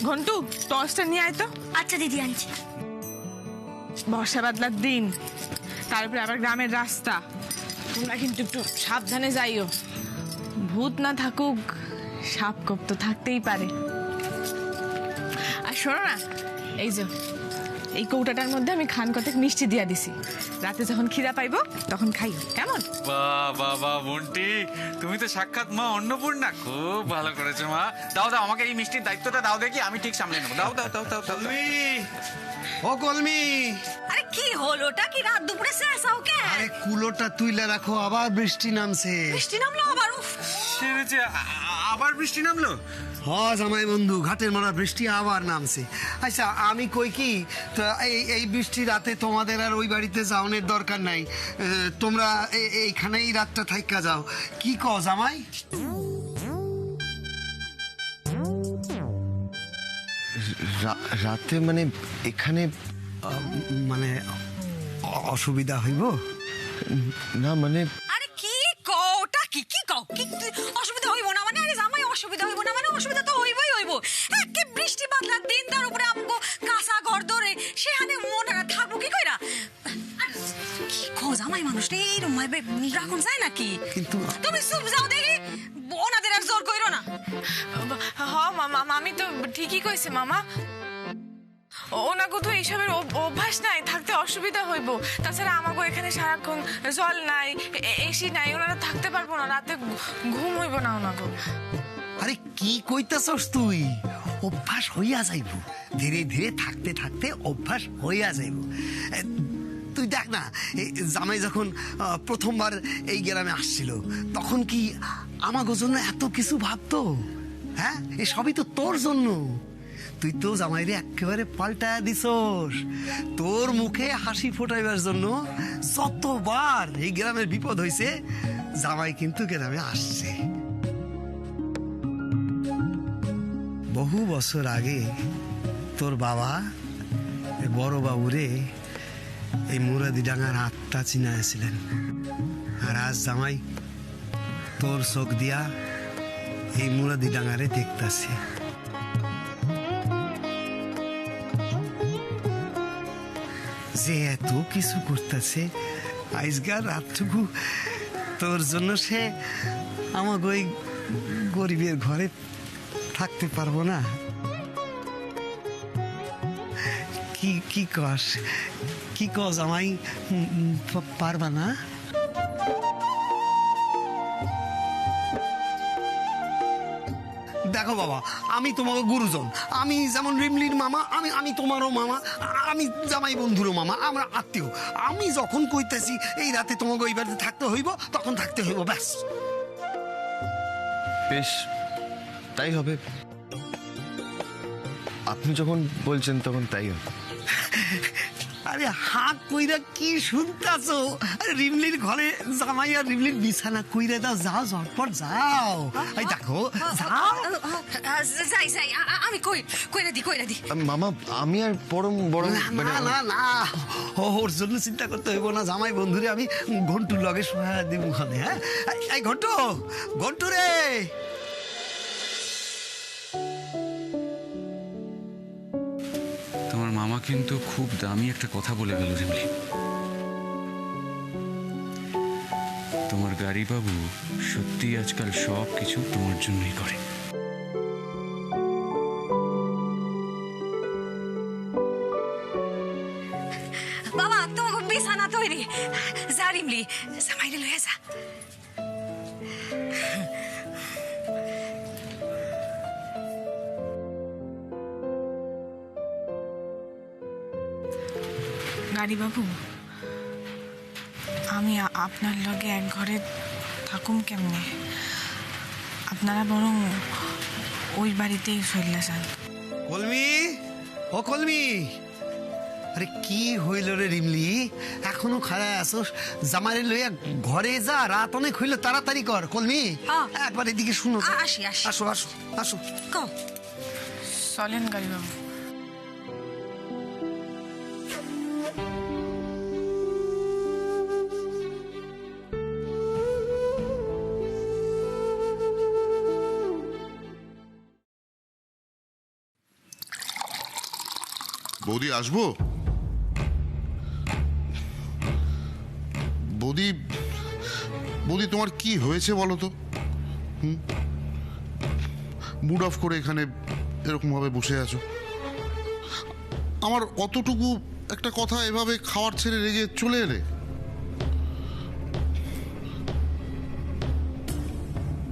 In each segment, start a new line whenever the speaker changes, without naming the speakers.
ঘন্টু টর্চটা নিয়ে আয় তো।
আচ্ছা দিদি আনছি।
বর্ষা বাদলার দিন, তারপরে আবার গ্রামের রাস্তা, তোমরা কিন্তু একটু সাবধানে যাইও। ভূত না থাকুক, সাপ কোপ তো থাকতেই পারে। আর শোনো না, এই যে এই কৌটাটার মধ্যে আমি খান কতক মিষ্টি দিয়া দিছি, রাতে যখন খিদা পাইবো তখন খাইও, কেমন?
বাহ বাহ বাহ বন্টি, তুমি তো সাক্ষাৎ মা অন্নপূর্ণা, খুব ভালো করেছো মা। দাও দাও, আমাকে এই মিষ্টির দায়িত্বটা দাও, দেখি আমি ঠিক সামলে নেবো। দাও দাও দাও দাও দাও।
ও কলমি,
আরে কি হলোটা কি, রাত দুপুরে শেষাও কে?
আরে কুলোটা তুইলে রাখো, আবার বৃষ্টি নামছে।
বৃষ্টি নামলো আবার? উফ,
সেরেছে, আবার বৃষ্টি নামলো?
হ জামাই বন্ধু, ঘাটের মারা বৃষ্টি আবার নামছে। আচ্ছা আমি কই কি, এই বৃষ্টি রাতে তোমাদের আর ওই বাড়িতে যাওয়ার দরকার নাই, তোমরা এইখানেই রাতটা থাইকা যাও, কি কও জামাই?
রাতে মানে এখানে
মানে অসুবিধা হইব
না? মানে
আরে কি কওটা, কি কি কও, কি অসুবিধা হইব না মানে? আরে জামাই অসুবিধা হইব না মানে? অসুবিধা তো হইবই হইব। একে বৃষ্টি বাদলার দিন, তার উপরে আমগো কাঁচা ঘর ধরে সেখানে মনে থাকবো কি কইরা? কি কও জামাই, মানুষটা এইরকম ভাবে রাখুন যায় নাকি?
কিন্তু
তুমি চুপ যাও দেখি, ওনাদের আর জোর কইরো না।
হ মামা, আমি তো ঠিকই কইছি মামা। ওনাকে তো এইসবের অভ্যাস নাই, থাকতে অসুবিধা হইব। তাছাড়া আমাকে এখানে সারাক্ষণ জল নাই, এসি নাই, ওনারা থাকতে পারবো না, রাতে ঘুম হইব না ওনাকে।
আরে কি কইতাছস তুই? অভ্যাস হইয়া যাইব, ধীরে ধীরে থাকতে থাকতে অভ্যাস হইয়া যাইব। তুই দেখ না, জামাই যখন প্রথমবার এই গ্রামে আসছিল, তখন কি আমাগো জন্য এত কিছু ভাবতো? হ্যাঁ, এ সবই তো তোর জন্য। তুই তো জামাইরে একেবারে পাল্টায়া দিছস। তোর মুখে হাসি ফোটাইবার জন্য যতবার এই গ্রামের বিপদ হইছে, জামাই কিন্তু গ্রামে আসছে। বহু বছর আগে তোর বাবা বড় বাবুরে এই মুরাদিডাঙ্গার আত্মা চিনাইছিলেন, আর আজ জামাই তোর চোখ দিয়া এই মুরাদিডাঙ্গারে দেখতাছে। যে এত কিছু করতেছে, আজকাল রাতটুকু তোর জন্য সে আমাকে ওই গরিবের ঘরে থাকতে পারবো না? কি কস, কি কস আমায় পারবা না? দেখো বাবা, আমি তোমাকে গুরুজন, আমি যেমন রিমলির মামা, আমি তোমারও মামা, আমি জামাই বন্ধুরও মামা, আমরা আত্মীয়। আমি যখন কইতেছি এই রাতে তোমাকে ওই বাড়িতে থাকতে হইব, তখন থাকতে হইব, ব্যাস।
বেশ, তাই হবে। আপনি যখন বলছেন তখন তাই হবে।
আরে হাত কইরা কি শুনতাছো? রিমলির ঘরে জামাই আর রিমলির বিছানা কইরা দাও, যাও ঝটপট যাও। এই দেখো, যাও।
যাই যাই, আমি কইরা দি।
মামা, আমি আর বরং
না না না, ওর জন্য চিন্তা করতে হইব না। জামাই বন্ধুরে আমি ঘন্টুর লগে শোয়া দিব ওখানে। হ্যাঁ, এই ঘন্টু, ঘন্টু রে।
তোমার মামা কিন্তু খুব দামি একটা কথা বলে গেল রিমলি। তোমার গাড়ি বাবু সত্যি আজকাল সব কিছু তোমার জন্যই করে।
বাবা, তোমাকে বিছানা তৈরি, যা রিমলি, জামাইরে লইয়া যা।
গাড়ি বাবু, আমি আপনার লগে এক ঘরে থাকুম কেমনে? আপনারা বরং ওই বাড়িতেই চলে যান।
কলমি, ও কলমি, আরে কি হইল রে রিমলি? এখনো খাড়ায় আসোস? জামাইরে লইয়া ঘরে যা, রাত অনেক হইল, তাড়াতাড়ি কর। কলমি, একবার এদিকে শুনো।
আসি।
আসো আসো আসো।
কও।
চলেন গাড়ি বাবু।
বৌদি আসবো? বৌদি, বৌদি তোমার কি হয়েছে বলো তো? মুড অফ করে এখানে এরকম ভাবে বসে আছো। আমার অতটুকু একটা কথা এভাবে খাওয়ার ছেড়ে রেগে চলে এলে?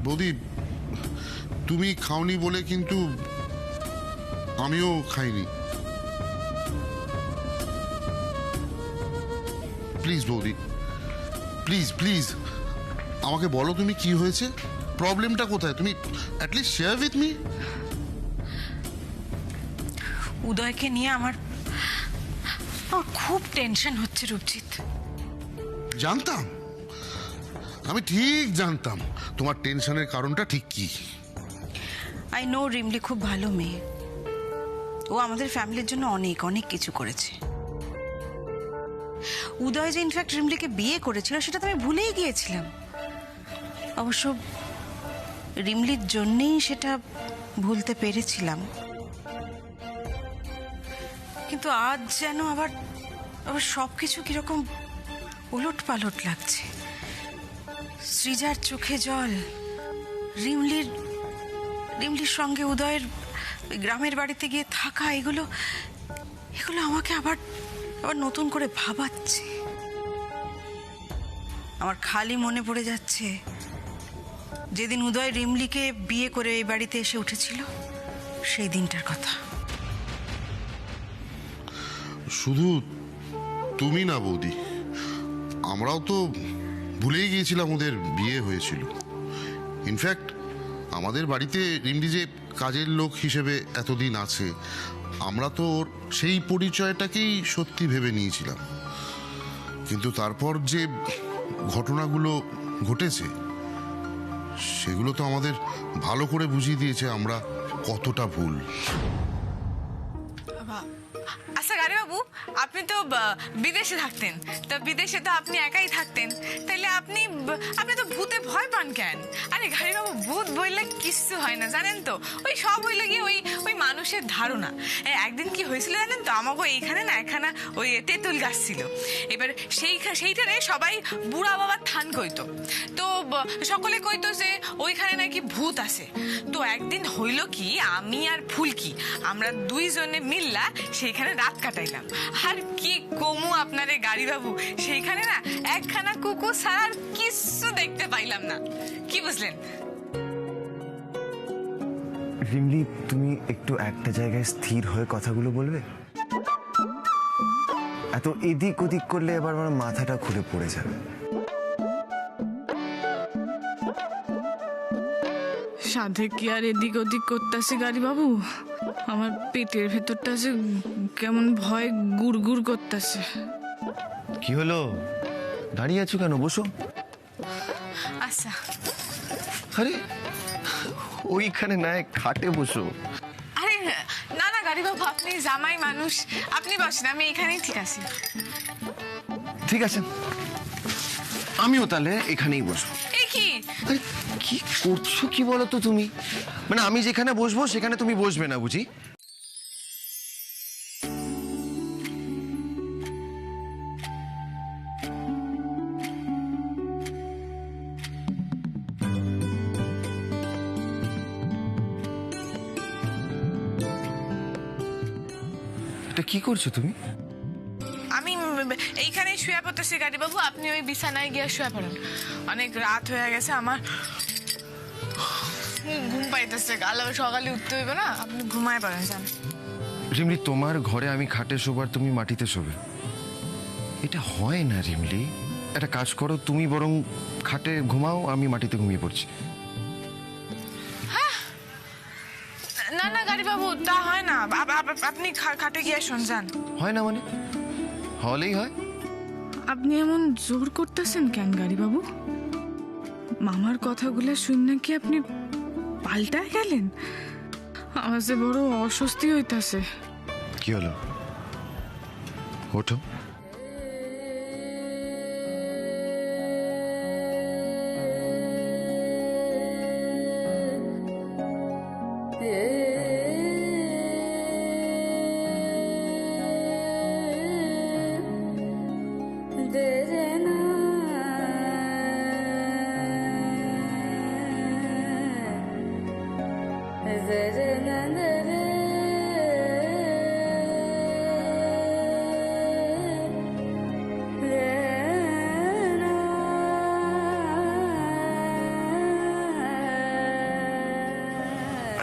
বৌদি, তুমি খাওনি বলে কিন্তু আমিও খাইনি। প্লিজ বৌদি, প্লিজ প্লিজ আমাকে বলো তুমি কি হয়েছে, প্রবলেমটা কোথায়, তুমি অ্যাটলিস্ট শেয়ার উইথ মি।
উদয়কে নিয়ে আমার খুব টেনশন হচ্ছে রূপজিৎ।
জানতাম, আমি ঠিক জানতাম তোমার টেনশনের কারণটা ঠিক কি।
আই নো রিমলি খুব ভালো মেয়ে, ও আমাদের ফ্যামিলির জন্য অনেক অনেক কিছু করেছে। উদয় যে ইনফ্যাক্ট রিমলিকে বিয়ে করেছিল সেটা তো আমি ভুলেই গিয়েছিলাম। অবশ্য রিমলির জন্যেই সেটা ভুলতে পেরেছিলাম, কিন্তু আজ যেন আবার আবার সবকিছু কিরকম উলট পালট লাগছে। সৃজার চোখে জল, রিমলির সঙ্গে উদয়ের গ্রামের বাড়িতে গিয়ে থাকা, এগুলো আমাকে আবার নতুন করে ভাবাচ্ছে। আমার খালি মনে পড়ে যাচ্ছে যেদিন উদয় রিমলিকে বিয়ে করে এই বাড়িতে এসে উঠেছিল, সেই দিনটার কথা।
শুধু তুমি না বৌদি, আমরাও তো ভুলেই গিয়েছিলাম ওদের বিয়ে হয়েছিল। ইনফ্যাক্ট আমাদের বাড়িতে রিমলি যে কাজের লোক হিসেবে এতদিন আছে, আমরা তো ওর সেই পরিচয়টাকেই সত্যি ভেবে নিয়েছিলাম। কিন্তু তারপর যে ঘটনাগুলো ঘটেছে সেগুলো তো আমাদের ভালো করে বুঝিয়ে দিয়েছে আমরা কতটা ভুল।
আচ্ছা গাড়ি বাবু, আপনি তো বিদেশে থাকতেন, তা বিদেশে তো আপনি একাই থাকতেন, তাইলে আপনি তো ভূতে ভয় পান কেন? আরে গাড়ি বাবু, ভূত বললে কিচ্ছু হয় না, জানেন তো। ওই সব হইলে গিয়ে ওই মানুষের ধারণা। একদিন কি হয়েছিল জানেন তো, আমাকে এইখানে না একখানা ওই তেঁতুল গাছ ছিল। এবার সেইখানে সবাই বুড়া বাবার থান কইতো, তো সকলে কইতো যে ওইখানে নাকি ভূত আছে। তো একদিন হইল কি, আমি আর ফুলকি আমরা দুইজনে মিল্লা সেইখানে রাত কাটাইলাম। আর কি কমু আপনারে গাড়ি বাবু, সেইখানে না একখানা কুকুর ছাড়া আর কিচ্ছু দেখতে পাইলাম না। কি বুঝলেন?
রিমলি, তুমি একটু একটা জায়গায় স্থির হয়ে কথাগুলো বলবে? এত এদিক ওদিক করলে এবার আমার মাথাটা ঘুরে পড়ে যাবে।
সাধে কি আর এদিক ওদিক করতেছে গাড়ি বাবু? আমার পেটের ভেতরটা যে কেমন ভয় গুড় গুড় করতেছে।
কি হলো, দাঁড়িয়ে আছো কেন? বসো।
আচ্ছা।
আরে ওইখানে না, খাটে বসো।
আরে না না গাড়ি বাবু, আপনি জামাই মানুষ, আপনি বসেন, আমি এখানেই ঠিক আছি।
ঠিক আছে, আমিও তাহলে এখানেই বসবো।
এই কি
আরে কি করছো কি বলো তো তুমি? মানে আমি যেখানে বসবো সেখানে তুমি বসবে না বুঝি? এটা কি করছো তুমি?
আমি এইখানে শুয়ে পড়তেছি গাড়ি বাবু, আপনি ওই বিছানায় গিয়ে শুয়ে পড়ুন। অনেক রাত হয়ে গেছে, আমার ঘুম পাইতেছে, কাল আবার সকালে উঠতে হইবে না, আপনি ঘুমায় পড়েন যান।
রিমলি, তোমার ঘরে আমি খাটে শোবার, তুমি মাটিতে শোবে, এটা হয় না রিমলি। একটা কাজ করো, তুমি বরং খাটে ঘুমাও, আমি মাটিতে ঘুমিয়ে পড়ছি।
না না গাড়ি বাবু, তা হয় না, আপনি খাটে গিয়ে শুন যান।
হয় না মানে? হলেই হয়।
আপনি এমন জোর করতেছেন কেন গাড়ি বাবু? মামার কথাগুলো শুনে কি আপনি পাল্টায় গেলেন? আমার যে বড় অস্বস্তি হইতাছে।
কি হলো, ওঠো।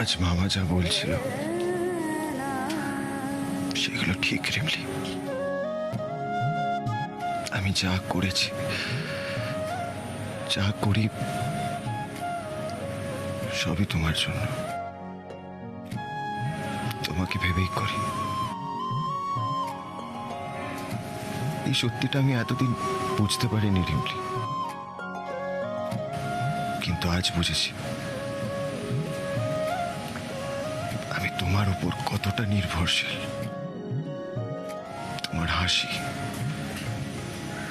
আজ মামা যা বলছিল সেগুলো ঠিক রিমলি। আমি যা করেছি, যা করি, সবই তোমার জন্য, তোমাকে ভেবেই করি। এই সত্যিটা আমি এতদিন বুঝতে পারিনি রিমলি, কিন্তু আজ বুঝেছি আমি তোমার উপর কতটা নির্ভরশীল। তোমার হাসি,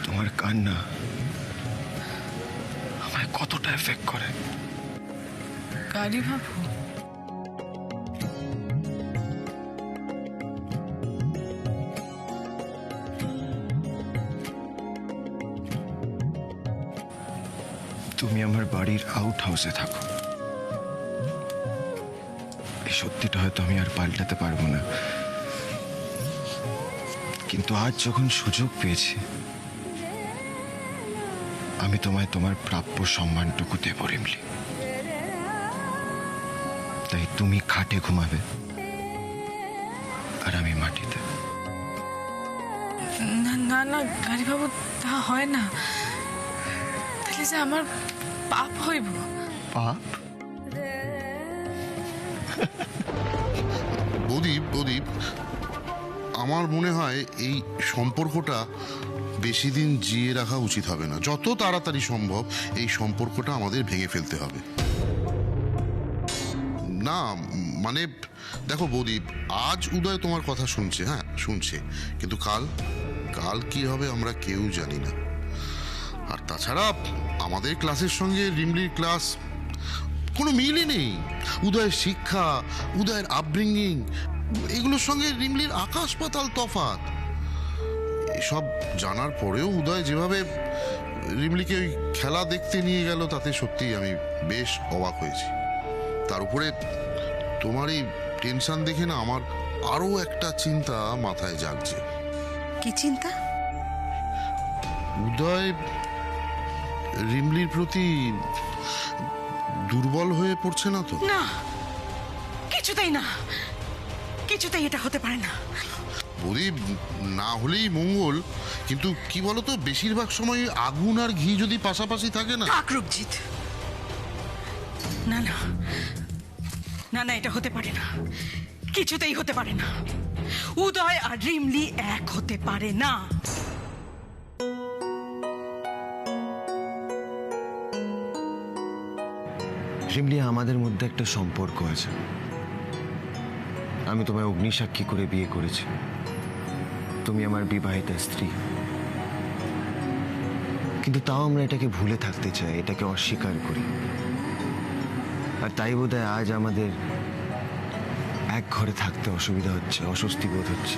তোমার কান্না আমায় কতটা এফেক্ট করে।
গাড়ি বাবু,
তুমি আমার বাড়ির আউট হাউসে থাকো, এই সত্যিটা হয়তো আমি আর পাল্টাতে পারবো না, কিন্তু আজ যখন সুযোগ পেয়েছি আমি তোমায় তোমার প্রাপ্য সম্মানটুকু দেব রিমলি। তাই তুমি খাটে ঘুমাবে আর আমি মাটিতে।
না না না গাড়ি বাবু, তা হয় না। তাহলে যে আমার পাপ হইব।
পাপ?
প্রদীপ, আমার মনে হয় এই সম্পর্কটা বেশি দিন জিয়ে রাখা উচিত হবে না। যত তাড়াতাড়ি সম্ভব এই সম্পর্কটা আমাদের ভেঙে ফেলতে হবে। না মানে দেখো প্রদীপ, আজ উদয় তোমার কথা শুনছে, হ্যাঁ শুনছে, কিন্তু কাল কি হবে আমরা কেউ জানি না। আর তাছাড়া আমাদের ক্লাসের সঙ্গে রিমলির ক্লাস কোনো মিলই নেই। উদয়ের শিক্ষা, উদয়ের আপব্রিঙ্গিং, এগুলোর সঙ্গে রিমলির আকাশ পাতাল তফাৎ। এসব জানার পরেও উদয় যেভাবে রিমলিকে ওই খেলা দেখতে নিয়ে গেল, তাতে সত্যিই আমি বেশ অবাক হয়েছি। তার উপরে তোমার এই টেনশন দেখে না আমার আরো একটা চিন্তা মাথায় জাগছে।
কি চিন্তা?
উদয় রিমলির প্রতি দুর্বল হয়ে পড়ছে না তো?
না, কিছুতেই না, কিছুতেই এটা হতে পারে না।
প্রদীপ, না হলেই মঙ্গল, কিন্তু কি বলতো, বেশিরভাগ সময় আগুন আর ঘি যদি পাশাপাশি থাকে না।
থাক রূপজিৎ, না না না না, এটা হতে পারে না, কিছুতেই হতে পারে না। উদয় আর রিমলি এক হতে পারে না।
রিমলি, আমাদের মধ্যে একটা সম্পর্ক আছে। আমি তোমায় অগ্নিসাক্ষী করে বিয়ে করেছি, তুমি আমার বিবাহিতা স্ত্রী। কিন্তু তাও আমরা এটাকে ভুলে থাকতে চাই, এটাকে অস্বীকার করি। আর তাই বোধহয় আজ আমাদের এক ঘরে থাকতে অসুবিধা হচ্ছে, অস্বস্তি বোধ হচ্ছে।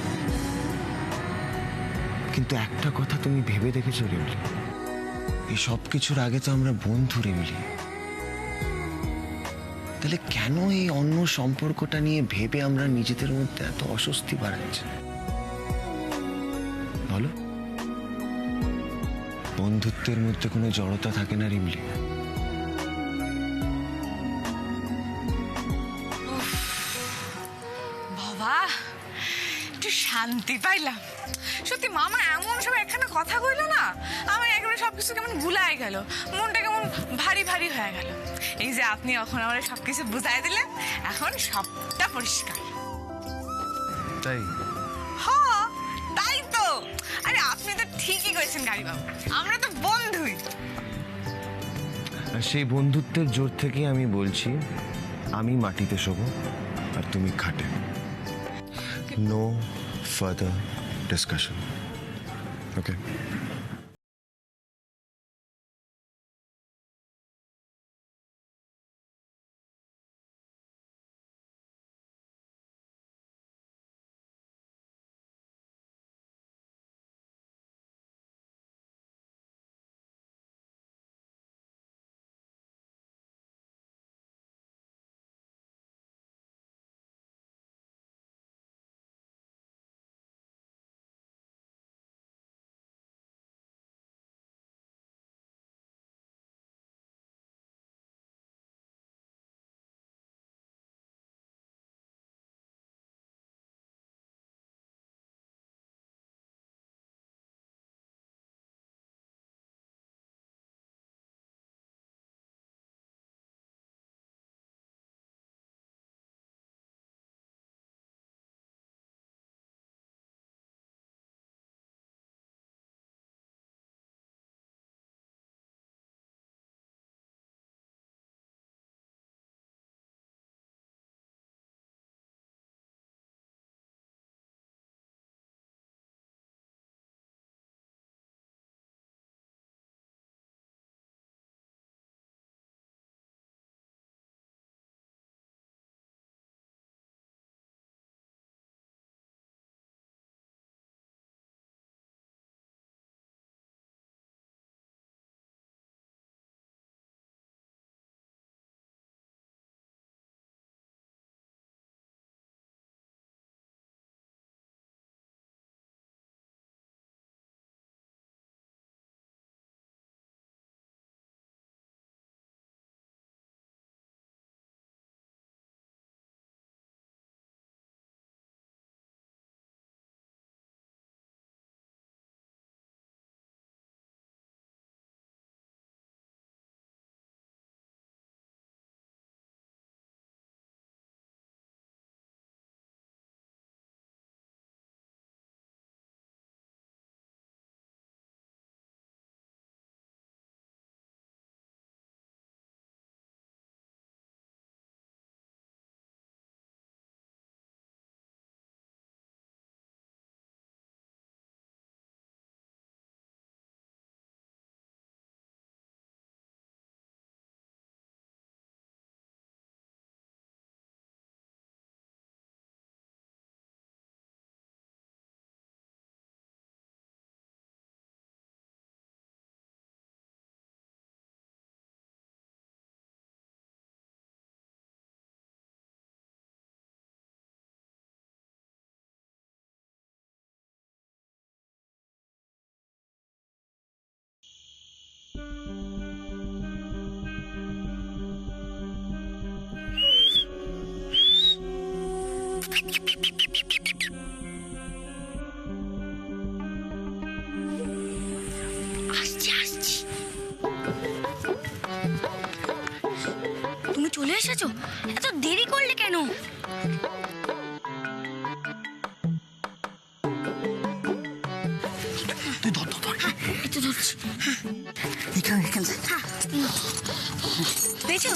কিন্তু একটা কথা তুমি ভেবে দেখেছো রিমলি, এই সব কিছুর আগে তো আমরা বন্ধু রিমলি। তাহলে কেন এই অন্য সম্পর্কটা নিয়ে ভেবে আমরা নিজেদের মধ্যে এত অস্বস্তি বাড়াচ্ছি বলো? বন্ধুত্বের মধ্যে কোনো জড়তা থাকে না রিমলি।
বাবা, একটু শান্তি পাইলাম। সত্যি মামা এমন সব একখানা কথা কইল না, আমার একেবারে সবকিছু কেমন ভুলাই গেল, মনটা কেমন ভারী ভারী হয়ে গেল। এই যে আপনি এখন আমার সবকিছু বুঝাই দিলেন, এখন সবটা পরিষ্কার।
তাই?
হ্যাঁ তাই তো। আরে আপনি তো ঠিকই কইছেন গাড়ি বাবু, আমরা তো বন্ধুই।
আর সেই বন্ধুত্বের জোর থেকে আমি বলছি, আমি মাটিতে শোবো আর তুমি খাটে। নো ফার্দার ডিসকাশন, ওকে?
আসছি আসছি। তুমি চলে এসেছো? এত দেরি করলে কেন?
তুই ধর ধর ধর।
একটু ধরছি।
এখানে এখানে
পেয়েছো?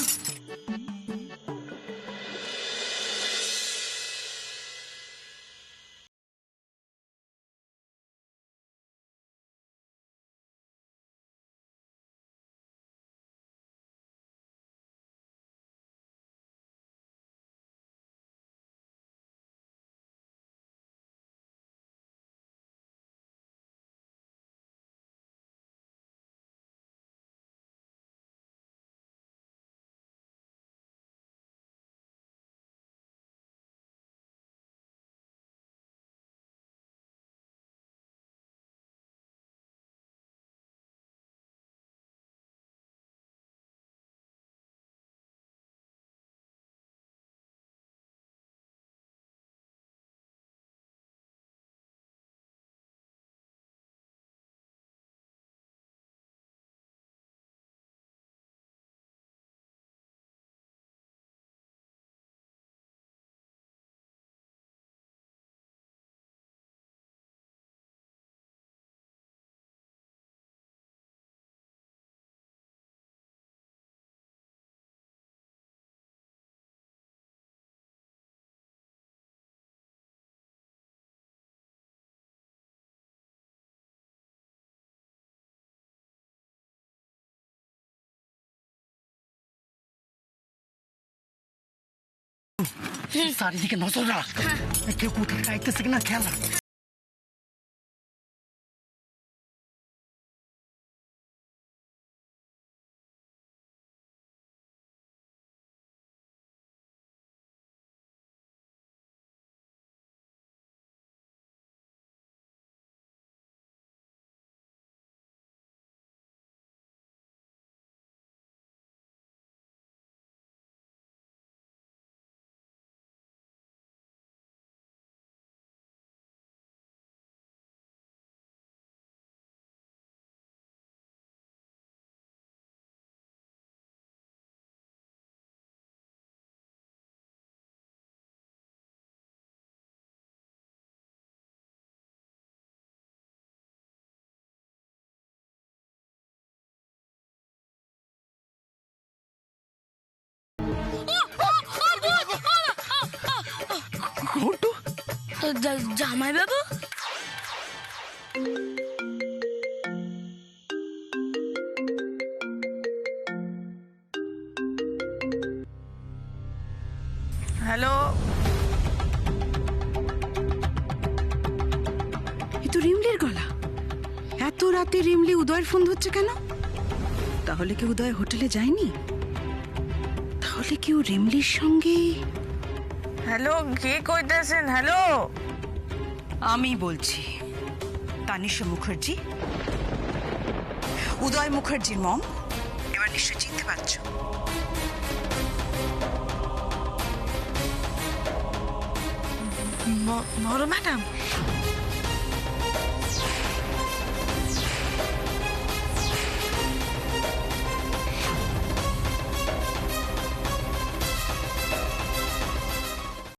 চারিদিকে নজর রাখ, কেউ কোথায় আইতেছে কিনা খেয়াল রাখ।
জামাই বাবু,
হ্যালো,
এ তো রিমলির গলা। এত রাতে রিমলি উদয়ের ফোন ধরছে কেন? তাহলে কি উদয় হোটেলে যায়নি? তাহলে কি ও রিমলির সঙ্গে?
হ্যালো, কে কইতেছেন? হ্যালো,
আমি বলছি, তানিশা মুখার্জি, উদয় মুখার্জির মম। এবার নিশ্চয় চিনতে পারছো।
বড় ম্যাডাম,